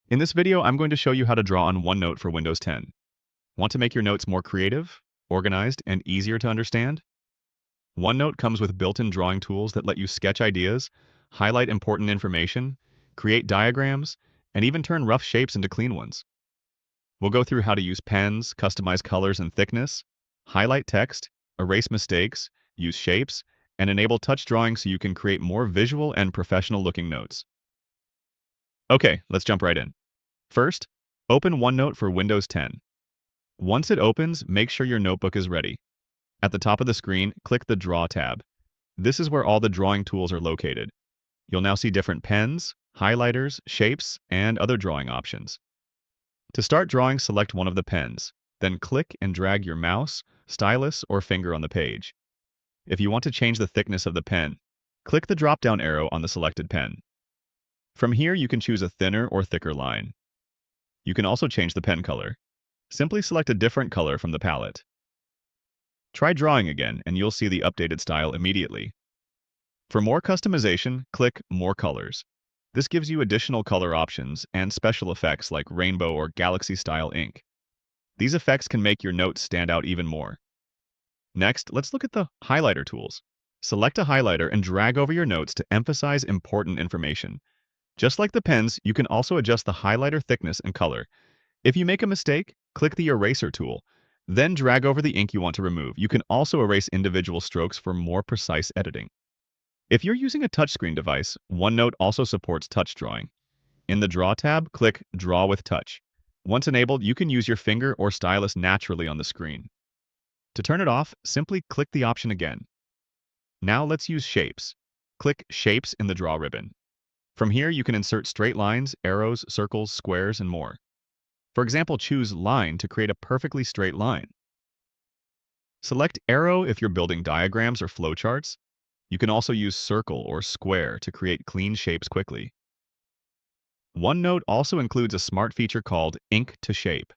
In this video, I'm going to show you how to draw on OneNote for Windows 10. Want to make your notes more creative, organized, and easier to understand? OneNote comes with built-in drawing tools that let you sketch ideas, highlight important information, create diagrams, and even turn rough shapes into clean ones. We'll go through how to use pens, customize colors and thickness, highlight text, erase mistakes, use shapes, and enable touch drawing so you can create more visual and professional-looking notes. Okay, let's jump right in. First, open OneNote for Windows 10. Once it opens, make sure your notebook is ready. At the top of the screen, click the Draw tab. This is where all the drawing tools are located. You'll now see different pens, highlighters, shapes, and other drawing options. To start drawing, select one of the pens. Then click and drag your mouse, stylus, or finger on the page. If you want to change the thickness of the pen, click the drop-down arrow on the selected pen. From here, you can choose a thinner or thicker line. You can also change the pen color. Simply select a different color from the palette. Try drawing again, and you'll see the updated style immediately. For more customization, click More Colors. This gives you additional color options and special effects like rainbow or galaxy-style ink. These effects can make your notes stand out even more. Next, let's look at the highlighter tools. Select a highlighter and drag over your notes to emphasize important information. Just like the pens, you can also adjust the highlighter thickness and color. If you make a mistake, click the Eraser tool. Then drag over the ink you want to remove. You can also erase individual strokes for more precise editing. If you're using a touchscreen device, OneNote also supports touch drawing. In the Draw tab, click Draw with Touch. Once enabled, you can use your finger or stylus naturally on the screen. To turn it off, simply click the option again. Now let's use Shapes. Click Shapes in the Draw ribbon. From here, you can insert straight lines, arrows, circles, squares, and more. For example, choose Line to create a perfectly straight line. Select Arrow if you're building diagrams or flowcharts. You can also use Circle or Square to create clean shapes quickly. OneNote also includes a smart feature called Ink to Shape.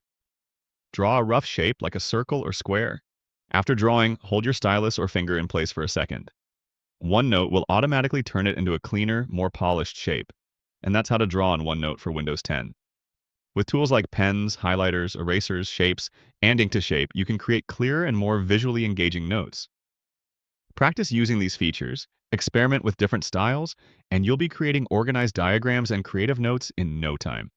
Draw a rough shape like a circle or square. After drawing, hold your stylus or finger in place for a second. OneNote will automatically turn it into a cleaner, more polished shape. And that's how to draw on OneNote for Windows 10. With tools like pens, highlighters, erasers, shapes, and ink to shape, you can create clearer and more visually engaging notes. Practice using these features, experiment with different styles, and you'll be creating organized diagrams and creative notes in no time.